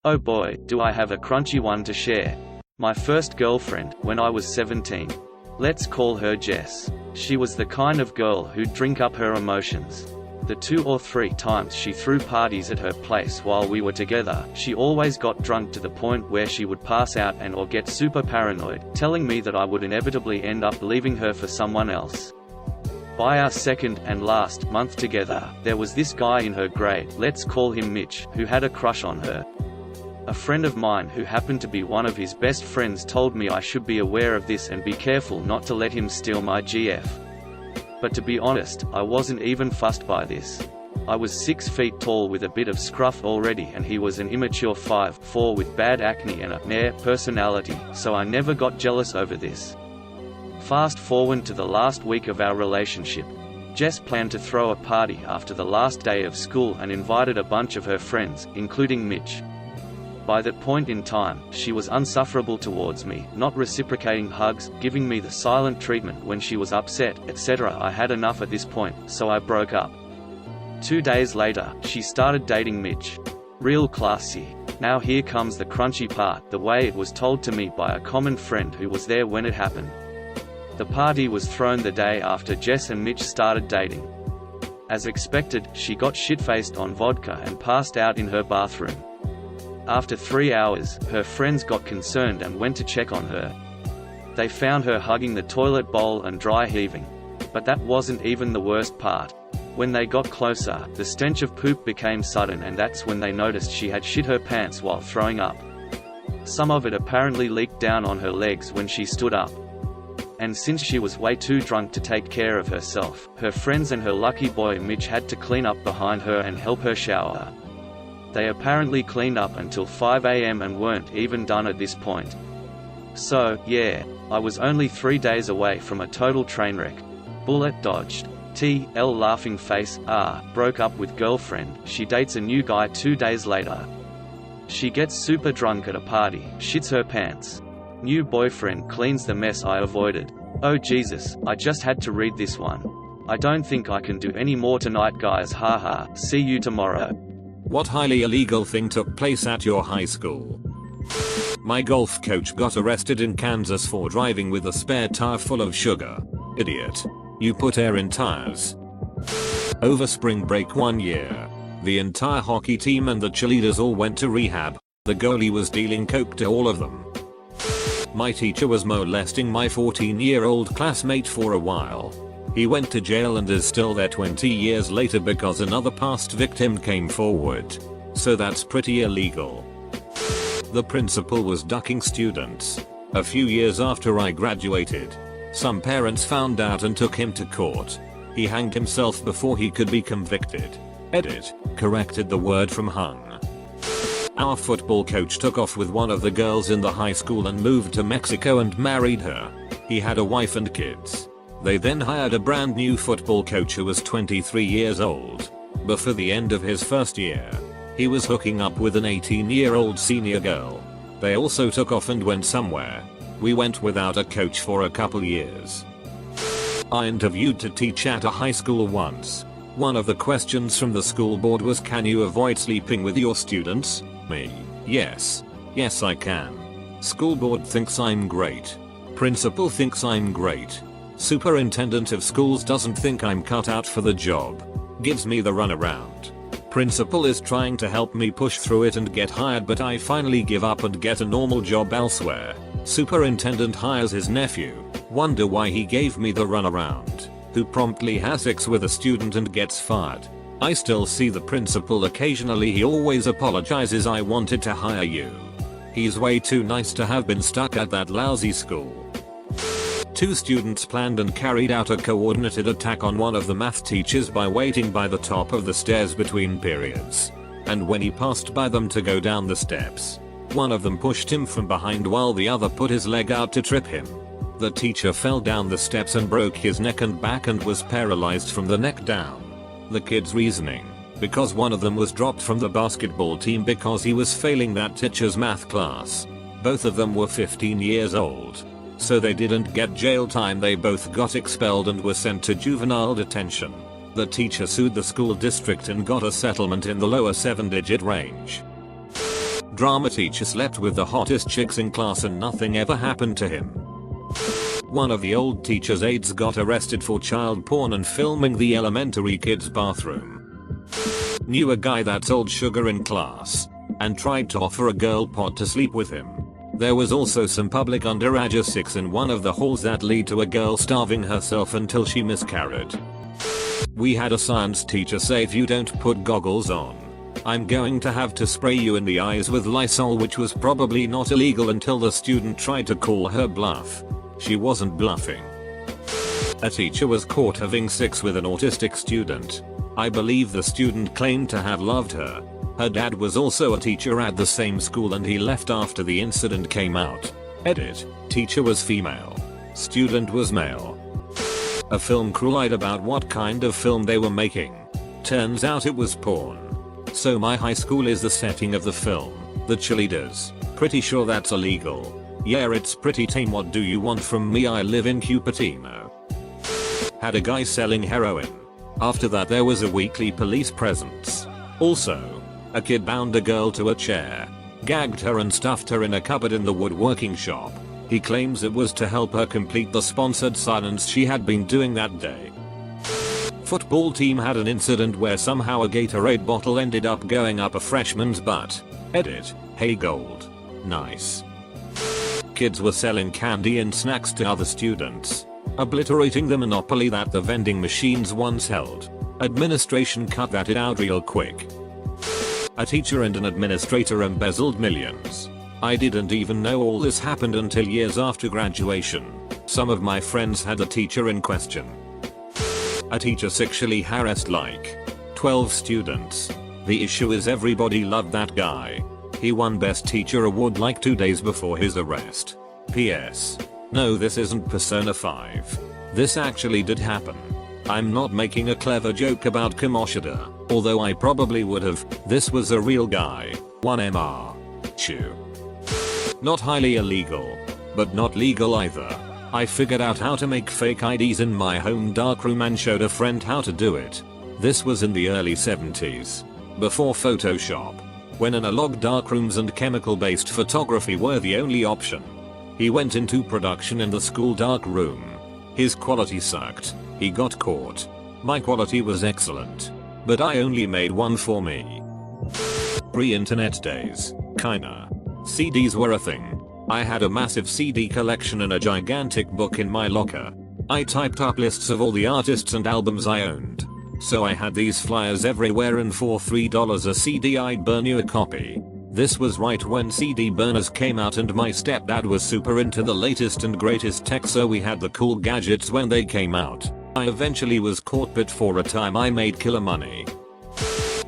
Oh boy, do I have a crunchy one to share. My first girlfriend, when I was 17. Let's call her Jess. She was the kind of girl who'd drink up her emotions. The 2 or 3 times she threw parties at her place while we were together, she always got drunk to the point where she would pass out and or get super paranoid, telling me that I would inevitably end up leaving her for someone else. By our second and last month together, there was this guy in her grade, let's call him Mitch, who had a crush on her. A friend of mine who happened to be one of his best friends told me I should be aware of this and be careful not to let him steal my GF. But to be honest, I wasn't even fussed by this. I was 6 feet tall with a bit of scruff already, and he was an immature 5'4" with bad acne and a meh personality, so I never got jealous over this. Fast forward to the last week of our relationship. Jess planned to throw a party after the last day of school and invited a bunch of her friends, including Mitch. By that point in time, she was insufferable towards me, not reciprocating hugs, giving me the silent treatment when she was upset, etc. I had enough at this point, so I broke up. 2 days later, she started dating Mitch. Real classy. Now here comes the crunchy part, the way it was told to me by a common friend who was there when it happened. The party was thrown the day after Jess and Mitch started dating. As expected, she got shit-faced on vodka and passed out in her bathroom. After 3 hours, her friends got concerned and went to check on her. They found her hugging the toilet bowl and dry heaving. But that wasn't even the worst part. When they got closer, the stench of poop became sudden, and that's when they noticed she had shit her pants while throwing up. Some of it apparently leaked down on her legs when she stood up. And since she was way too drunk to take care of herself, her friends and her lucky boy Mitch had to clean up behind her and help her shower. They apparently cleaned up until 5 AM and weren't even done at this point. So, yeah, I was only 3 days away from a total train wreck. Bullet dodged. TL laughing face, broke up with girlfriend, she dates a new guy 2 days later. She gets super drunk at a party, shits her pants. New boyfriend cleans the mess I avoided. Oh Jesus, I just had to read this one. I don't think I can do any more tonight guys, haha, see you tomorrow. What highly illegal thing took place at your high school? My golf coach got arrested in Kansas for driving with a spare tire full of sugar. Idiot. You put air in tires. Over spring break one year, the entire hockey team and the cheerleaders all went to rehab. The goalie was dealing coke to all of them. My teacher was molesting my 14-year-old classmate for a while. He went to jail and is still there 20 years later because another past victim came forward. So that's pretty illegal. The principal was ducking students. A few years after I graduated, some parents found out and took him to court. He hanged himself before he could be convicted. Edit, corrected the word from hung. Our football coach took off with one of the girls in the high school and moved to Mexico and married her. He had a wife and kids. They then hired a brand new football coach who was 23 years old. Before the end of his first year, he was hooking up with an 18-year-old senior girl. They also took off and went somewhere. We went without a coach for a couple years. I interviewed to teach at a high school once. One of the questions from the school board was, can you avoid sleeping with your students? Me. Yes. Yes I can. School board thinks I'm great. Principal thinks I'm great. Superintendent of schools doesn't think I'm cut out for the job. Gives me the runaround. Principal is trying to help me push through it and get hired, but I finally give up and get a normal job elsewhere. Superintendent hires his nephew. Wonder why he gave me the runaround. Who promptly has sex with a student and gets fired. I still see the principal occasionally. He always apologizes. I wanted to hire you. He's way too nice to have been stuck at that lousy school. 2 students planned and carried out a coordinated attack on one of the math teachers by waiting by the top of the stairs between periods. And when he passed by them to go down the steps, one of them pushed him from behind while the other put his leg out to trip him. The teacher fell down the steps and broke his neck and back and was paralyzed from the neck down. The kid's reasoning, because one of them was dropped from the basketball team because he was failing that teacher's math class. Both of them were 15 years old. So they didn't get jail time, they both got expelled and were sent to juvenile detention. The teacher sued the school district and got a settlement in the lower 7-digit range. Drama teacher slept with the hottest chicks in class and nothing ever happened to him. One of the old teacher's aides got arrested for child porn and filming the elementary kids' bathroom. Knew a guy that sold sugar in class and tried to offer a girl pot to sleep with him. There was also some public underage sex in one of the halls that lead to a girl starving herself until she miscarried. We had a science teacher say, if you don't put goggles on, I'm going to have to spray you in the eyes with Lysol, which was probably not illegal until the student tried to call her bluff. She wasn't bluffing. A teacher was caught having sex with an autistic student. I believe the student claimed to have loved her. Her dad was also a teacher at the same school and he left after the incident came out. Edit. Teacher was female. Student was male. A film crew lied about what kind of film they were making. Turns out it was porn. So my high school is the setting of the film. The cheerleaders. Pretty sure that's illegal. Yeah, it's pretty tame. What do you want from me? I live in Cupertino. Had a guy selling heroin. After that there was a weekly police presence. Also, a kid bound a girl to a chair, gagged her and stuffed her in a cupboard in the woodworking shop. He claims it was to help her complete the sponsored silence she had been doing that day. Football team had an incident where somehow a Gatorade bottle ended up going up a freshman's butt. Edit. Hey gold. Nice. Kids were selling candy and snacks to other students, obliterating the monopoly that the vending machines once held. Administration cut that out real quick. A teacher and an administrator embezzled millions. I didn't even know all this happened until years after graduation. Some of my friends had a teacher in question. A teacher sexually harassed like 12 students. The issue is everybody loved that guy. He won Best Teacher award like 2 days before his arrest. PS. No, this isn't Persona 5. This actually did happen. I'm not making a clever joke about Kamoshida, although I probably would have. This was a real guy. 1MR. Chew. Not highly illegal, but not legal either. I figured out how to make fake IDs in my home darkroom and showed a friend how to do it. This was in the early 70s. Before Photoshop. When analog darkrooms and chemical-based photography were the only option. He went into production in the school darkroom. His quality sucked. He got caught. My quality was excellent. But I only made one for me. Pre-internet days. Kinda. CDs were a thing. I had a massive CD collection and a gigantic book in my locker. I typed up lists of all the artists and albums I owned. So I had these flyers everywhere, and for $3 a CD I'd burn you a copy. This was right when CD burners came out and my stepdad was super into the latest and greatest tech, so we had the cool gadgets when they came out. I eventually was caught, but for a time I made killer money.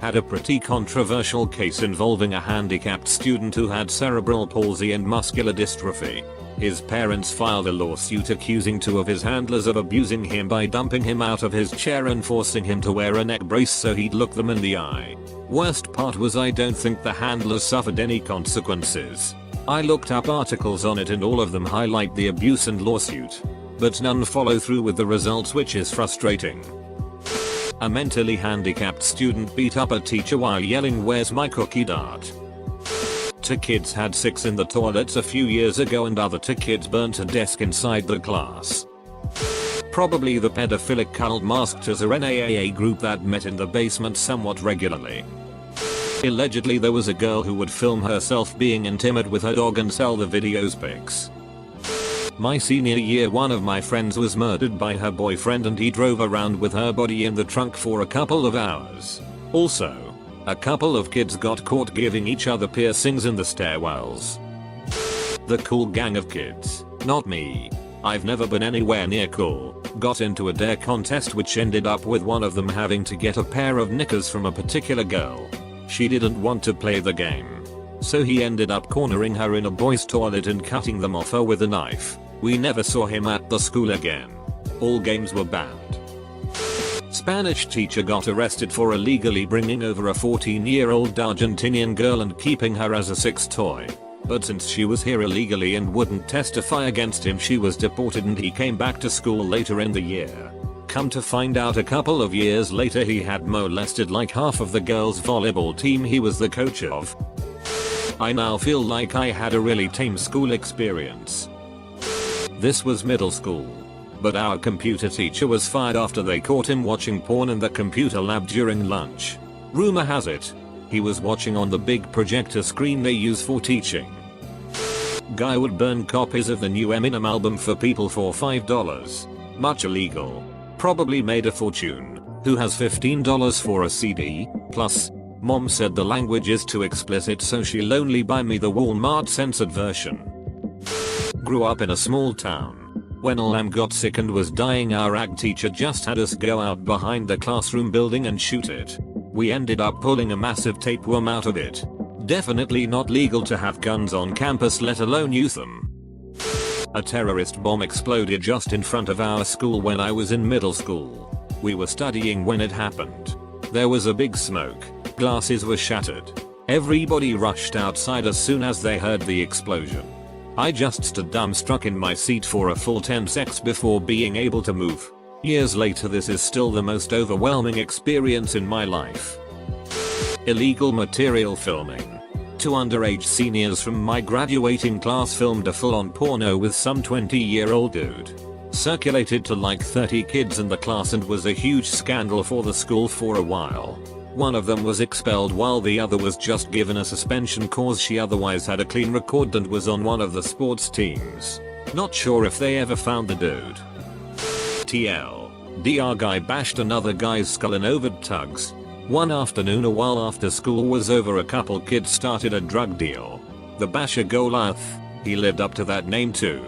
Had a pretty controversial case involving a handicapped student who had cerebral palsy and muscular dystrophy. His parents filed a lawsuit accusing 2 of his handlers of abusing him by dumping him out of his chair and forcing him to wear a neck brace so he'd look them in the eye. Worst part was I don't think the handlers suffered any consequences. I looked up articles on it and all of them highlight the abuse and lawsuit. But none follow through with the results, which is frustrating. A mentally handicapped student beat up a teacher while yelling, "Where's my cookie dart?" 2 kids had sex in the toilets a few years ago and other 2 kids burnt a desk inside the class. Probably the pedophilic cult masked as a NAAA group that met in the basement somewhat regularly. Allegedly there was a girl who would film herself being intimate with her dog and sell the videos pics. My senior year, one of my friends was murdered by her boyfriend and he drove around with her body in the trunk for a couple of hours. Also, a couple of kids got caught giving each other piercings in the stairwells. The cool gang of kids, not me. I've never been anywhere near cool. Got into a dare contest which ended up with one of them having to get a pair of knickers from a particular girl. She didn't want to play the game. So he ended up cornering her in a boys' toilet and cutting them off her with a knife. We never saw him at the school again. All games were banned. Spanish teacher got arrested for illegally bringing over a 14-year-old Argentinian girl and keeping her as a sex toy. But since she was here illegally and wouldn't testify against him, she was deported and he came back to school later in the year. Come to find out a couple of years later he had molested like half of the girls' volleyball team he was the coach of. I now feel like I had a really tame school experience. This was middle school. But our computer teacher was fired after they caught him watching porn in the computer lab during lunch. Rumor has it, he was watching on the big projector screen they use for teaching. Guy would burn copies of the new Eminem album for people for $5. Much illegal. Probably made a fortune. Who has $15 for a CD? Plus, mom said the language is too explicit, so she'll only buy me the Walmart censored version. Grew up in a small town. When Lam got sick and was dying, our ag teacher just had us go out behind the classroom building and shoot it. We ended up pulling a massive tapeworm out of it. Definitely not legal to have guns on campus, let alone use them. A terrorist bomb exploded just in front of our school when I was in middle school. We were studying when it happened. There was a big smoke. Glasses were shattered. Everybody rushed outside as soon as they heard the explosion. I just stood dumbstruck in my seat for a full 10 seconds before being able to move. Years later, this is still the most overwhelming experience in my life. Illegal material filming. 2 underage seniors from my graduating class filmed a full-on porno with some 20-year-old dude. Circulated to like 30 kids in the class and was a huge scandal for the school for a while. One of them was expelled while the other was just given a suspension cause she otherwise had a clean record and was on one of the sports teams. Not sure if they ever found the dude. TLDR guy bashed another guy's skull in over tugs. One afternoon a while after school was over, a couple kids started a drug deal. The basher Goliath, he lived up to that name too.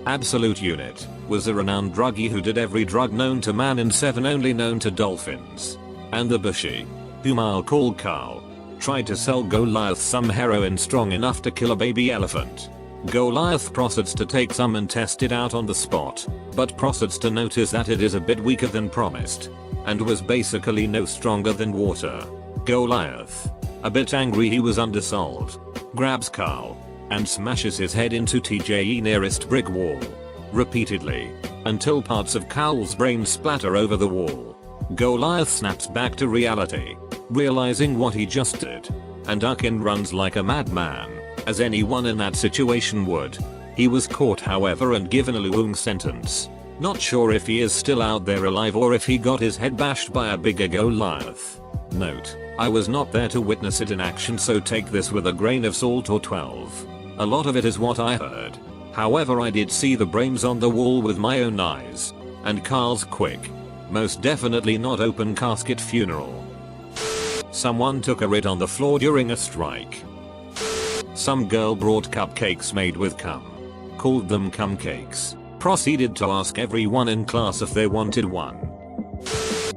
Absolute unit, was a renowned druggie who did every drug known to man and 7 only known to dolphins. And the bushy, whom I'll call Carl, tried to sell Goliath some heroin strong enough to kill a baby elephant. Goliath proceeds to take some and test it out on the spot, but proceeds to notice that it is a bit weaker than promised, and was basically no stronger than water. Goliath, a bit angry he was undersold, grabs Carl, and smashes his head into TJE nearest brick wall. Repeatedly, until parts of Carl's brain splatter over the wall. Goliath snaps back to reality, realizing what he just did, and ducks and runs like a madman, as anyone in that situation would. He was caught however and given a long sentence. Not sure if he is still out there alive or if he got his head bashed by a bigger Goliath. Note, I was not there to witness it in action, so take this with a grain of salt or 12. A lot of it is what I heard. However, I did see the brains on the wall with my own eyes. And Carl's quick, most definitely not open casket funeral. Someone took a writ on the floor during a strike. Some girl brought cupcakes made with cum. Called them cum cakes. Proceeded to ask everyone in class if they wanted one.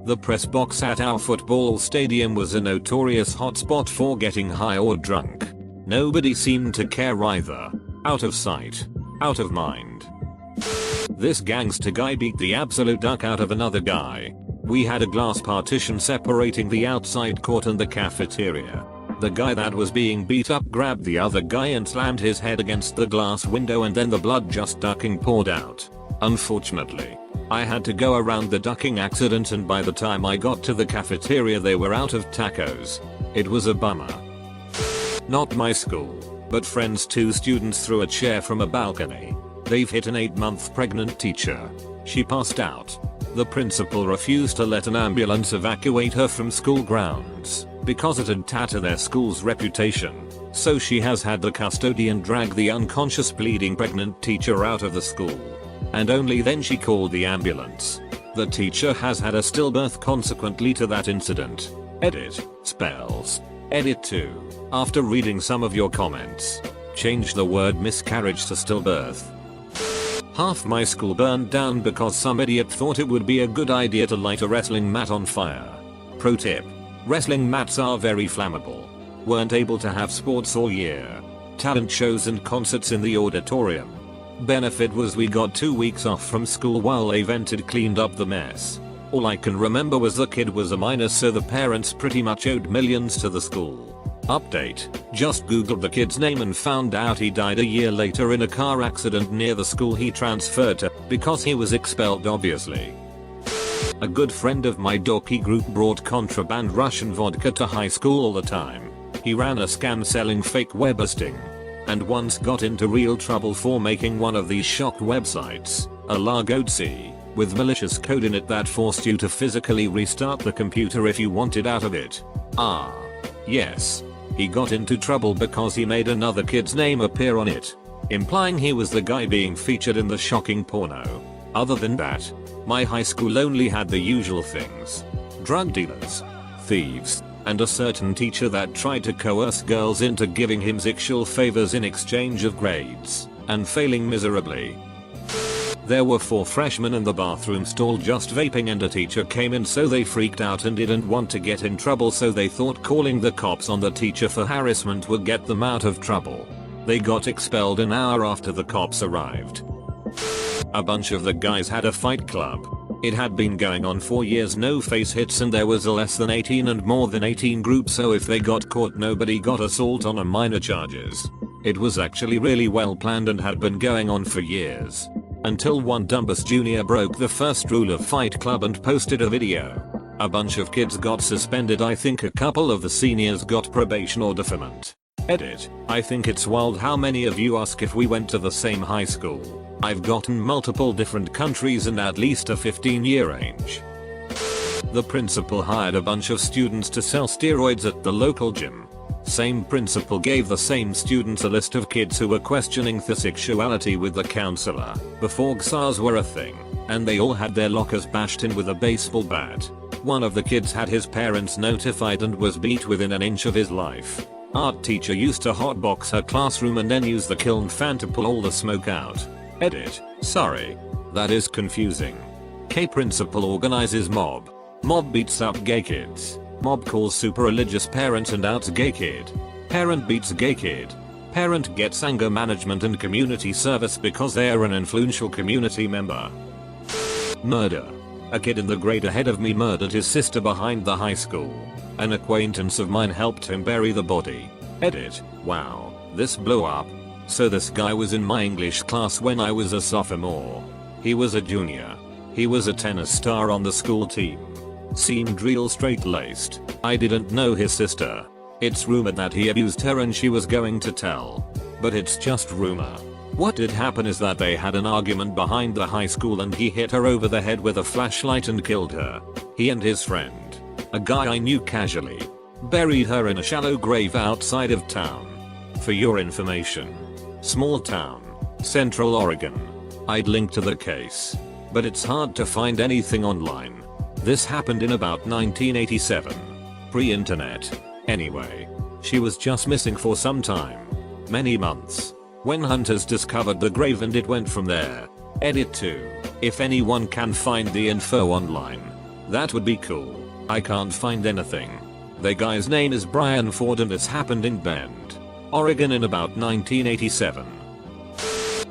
The press box at our football stadium was a notorious hotspot for getting high or drunk. Nobody seemed to care either. Out of sight, out of mind. This gangster guy beat the absolute duck out of another guy. We had a glass partition separating the outside court and the cafeteria. The guy that was being beat up grabbed the other guy and slammed his head against the glass window, and then the blood just ducking poured out. Unfortunately, I had to go around the ducking accident, and by the time I got to the cafeteria they were out of tacos. It was a bummer. Not my school, but friends. 2 students threw a chair from a balcony. They've hit an 8-month pregnant teacher. She passed out. The principal refused to let an ambulance evacuate her from school grounds because it had tattered their school's reputation. So she has had the custodian drag the unconscious bleeding pregnant teacher out of the school. And only then she called the ambulance. The teacher has had a stillbirth consequently to that incident. Edit, spells. Edit 2. After reading some of your comments, change the word miscarriage to stillbirth. Half my school burned down because some idiot thought it would be a good idea to light a wrestling mat on fire. Pro tip. Wrestling mats are very flammable. Weren't able to have sports all year. Talent shows and concerts in the auditorium. Benefit was we got 2 weeks off from school while they vented cleaned up the mess. All I can remember was the kid was a minor, so the parents pretty much owed millions to the school. Update, just googled the kid's name and found out he died a year later in a car accident near the school he transferred to, because he was expelled obviously. A good friend of my dorky group brought contraband Russian vodka to high school all the time. He ran a scam selling fake web hosting. And once got into real trouble for making one of these shock websites, a largotsy, with malicious code in it that forced you to physically restart the computer if you wanted out of it. Ah. Yes. He got into trouble because he made another kid's name appear on it, implying he was the guy being featured in the shocking porno. Other than that, my high school only had the usual things. Drug dealers, thieves, and a certain teacher that tried to coerce girls into giving him sexual favors in exchange of grades, and failing miserably. There were 4 freshmen in the bathroom stall just vaping, and a teacher came in, so they freaked out and didn't want to get in trouble, so they thought calling the cops on the teacher for harassment would get them out of trouble. They got expelled an hour after the cops arrived. A bunch of the guys had a fight club. It had been going on for years, no face hits, and there was a less than 18 and more than 18 group, so if they got caught nobody got assault on a minor charges. It was actually really well planned and had been going on for years. Until one dumbass junior broke the first rule of Fight Club and posted a video. A bunch of kids got suspended. I think a couple of the seniors got probation or deferment. Edit. I think it's wild how many of you ask if we went to the same high school. I've gotten multiple different countries and at least a 15-year range. The principal hired a bunch of students to sell steroids at the local gym. Same principal gave the same students a list of kids who were questioning their sexuality with the counselor before XRs were a thing, and they all had their lockers bashed in with a baseball bat. One of the kids had his parents notified and was beat within an inch of his life. Art teacher used to hotbox her classroom and then use the kiln fan to pull all the smoke out. Edit. Sorry. That is confusing. K principal organizes mob. Mob beats up gay kids. Mob calls super religious parent and outs gay kid. Parent beats gay kid. Parent gets anger management and community service because they are an influential community member. Murder. A kid in the grade ahead of me murdered his sister behind the high school. An acquaintance of mine helped him bury the body. Edit. Wow. This blew up. So this guy was in my English class when I was a sophomore. He was a junior. He was a tennis star on the school team. Seemed real straight-laced. I didn't know his sister. It's rumored that he abused her and she was going to tell. But it's just rumor. What did happen is that they had an argument behind the high school and he hit her over the head with a flashlight and killed her. He and his friend, a guy I knew casually, buried her in a shallow grave outside of town. For your information. Small town. Central Oregon. I'd link to the case. But it's hard to find anything online. This happened in about 1987. Pre-internet. Anyway. She was just missing for some time. Many months. When hunters discovered the grave and it went from there. Edit 2. If anyone can find the info online. That would be cool. I can't find anything. The guy's name is Brian Ford and this happened in Bend, Oregon in about 1987.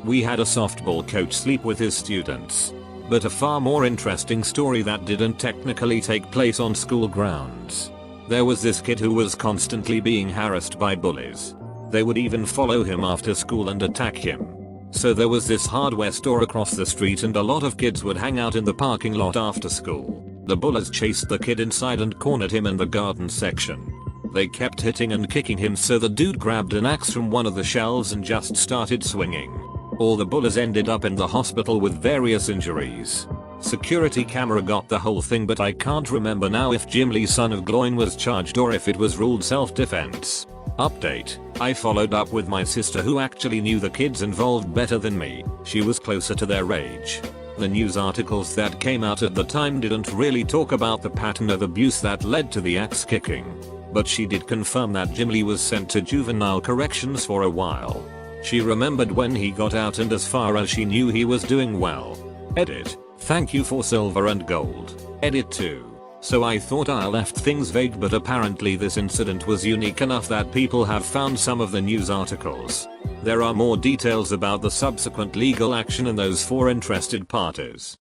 We had a softball coach sleep with his students. But a far more interesting story that didn't technically take place on school grounds. There was this kid who was constantly being harassed by bullies. They would even follow him after school and attack him. So there was this hardware store across the street and a lot of kids would hang out in the parking lot after school. The bullies chased the kid inside and cornered him in the garden section. They kept hitting and kicking him, so the dude grabbed an axe from one of the shelves and just started swinging. All the bullies ended up in the hospital with various injuries. Security camera got the whole thing, but I can't remember now if Jim Lee son of Gloin was charged or if it was ruled self-defense. Update. I followed up with my sister who actually knew the kids involved better than me. She was closer to their age. The news articles that came out at the time didn't really talk about the pattern of abuse that led to the axe kicking. But she did confirm that Jim Lee was sent to juvenile corrections for a while. She remembered when he got out and as far as she knew he was doing well. Edit. Thank you for silver and gold. Edit 2. So I thought I left things vague, but apparently this incident was unique enough that people have found some of the news articles. There are more details about the subsequent legal action in those for interested parties.